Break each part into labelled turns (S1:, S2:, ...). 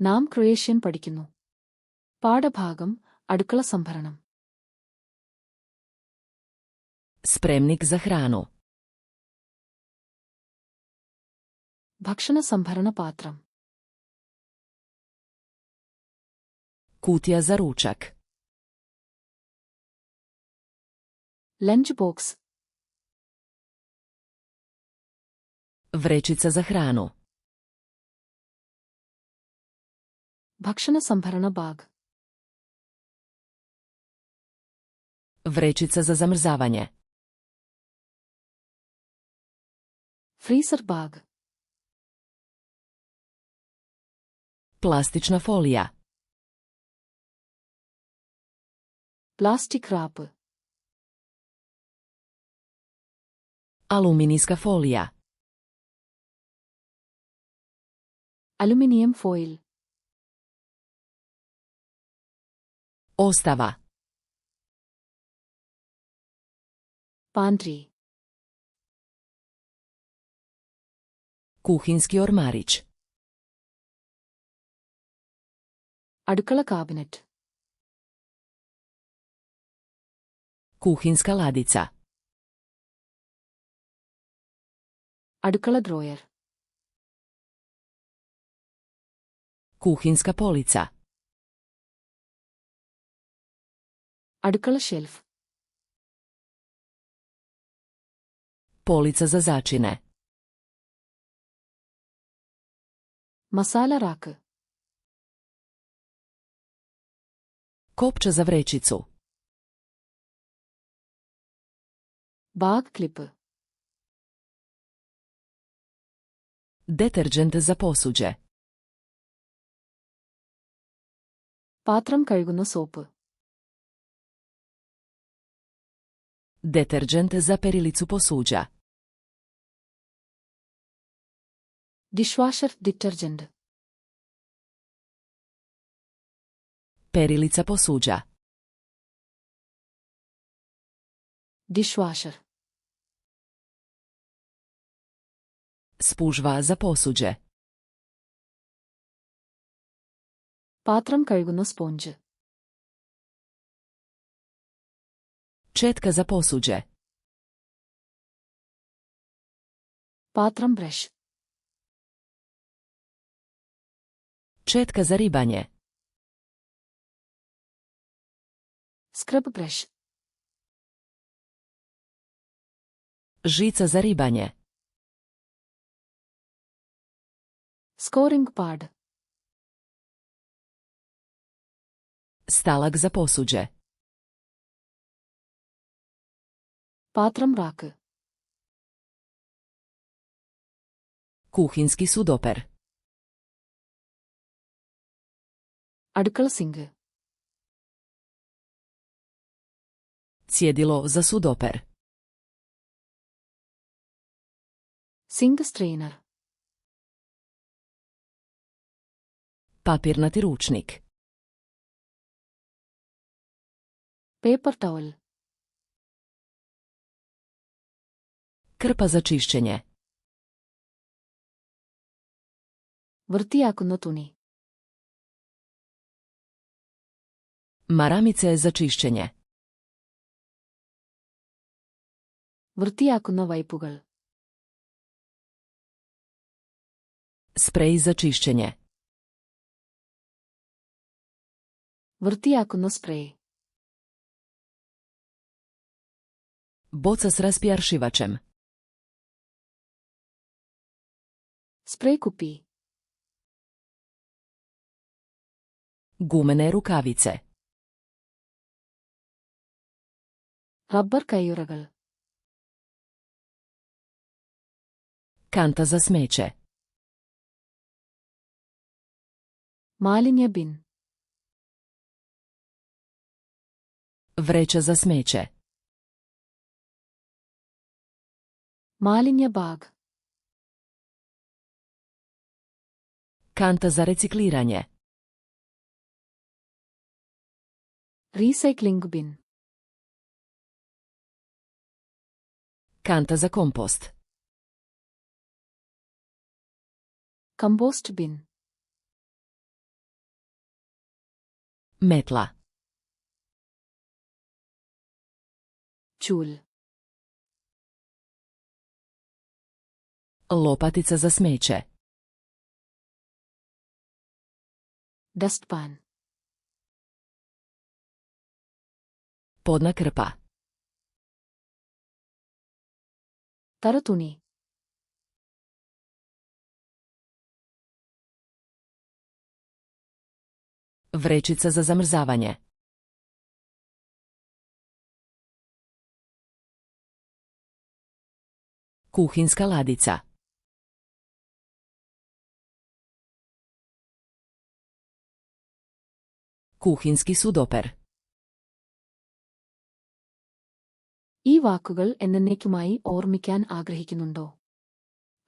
S1: നാം ക്രൊയേഷ്യൻ പഠിക്കുന്നു. പാഠഭാഗം അടുക്കള സംഭരണം.
S2: Spremnik za hranu.
S1: ഭക്ഷണ സംഭരണ പാത്രം.
S2: Kutija za ručak.
S1: Lunch box.
S2: Vrećica za hranu.
S1: ഭക്ഷണ സംഭരണ bag.
S2: Vrećica za zamrzavanje.
S1: Freezer bag.
S2: Plastična folija.
S1: Plastic wrap.
S2: Aluminijska folija.
S1: Aluminium foil.
S2: Ostava.
S1: Pantry.
S2: Kuhinski ormarić.
S1: അടുക്കള കാബിനറ്റ്.
S2: Kuhinska ladica.
S1: അടുക്കള drawer.
S2: Kuhinska polica.
S1: അടുക്കള shelf.
S2: Polica za začine.
S1: മസാല rack.
S2: Kopča za vrećicu.
S1: Bag clip.
S2: Deterđent za posuđe.
S1: പാത്രം കഴുകുന്ന soap.
S2: Deterđent za perilicu posuđa.
S1: Dishwasher detergent.
S2: Perilica posuđa.
S1: Dishwasher.
S2: Spužva za posuđe.
S1: പാത്രം കഴുകുന്ന sponge.
S2: Četka za posuđe.
S1: പാത്രം brush.
S2: Četka za ribanje.
S1: Scrub brush.
S2: Žica za ribanje.
S1: Scouring pad.
S2: Stalak za posuđe.
S1: പാത്രം rack.
S2: Kuhinski sudoper.
S1: അടുക്കള sink.
S2: Cjedilo za sudoper.
S1: Sink strainer.
S2: Papirnati ručnik.
S1: Paper towel.
S2: Krpa za čišćenje.
S1: വൃത്തിയാക്കുന്ന തുണി.
S2: Maramice za čišćenje.
S1: വൃത്തിയാക്കുന്ന വൈപ്പുകൾ.
S2: Sprej za čišćenje.
S1: വൃത്തിയാക്കുന്ന spray.
S2: Boca s raspjaršivačem.
S1: Spray കുപ്പി.
S2: Gumene rukavice.
S1: Rubber കയ്യുറകൾ.
S2: Kanta za smeće.
S1: മാലിന്യ bin.
S2: Vreća za smeće.
S1: മാലിന്യ bag.
S2: Kanta za recikliranje.
S1: Recycling bin.
S2: Kanta za kompost.
S1: Compost bin.
S2: Metla.
S1: Čulj.
S2: Lopatica za smeće.
S1: Dustpan.
S2: Podna krpa.
S1: Taratuni.
S2: Vrećica za zamrzavanje. Kuhinska ladica. Kuhinski sudoper.
S1: ഈ വാക്കുകൾ എന്നേക്കുമായി ഓർമ്മിക്കാൻ ആഗ്രഹിക്കുന്നുണ്ടോ?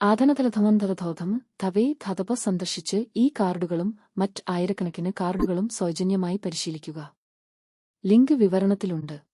S1: ആധനതലധമന്തലധോധം ധവേ ധതപ സന്ദർശിച്ച് ഈ കാർഡുകളും മറ്റ് ആയിരക്കണക്കിന് കാർഡുകളും സൗജന്യമായി പരിശീലിക്കുക. ലിങ്ക് വിവരണത്തിലുണ്ട്.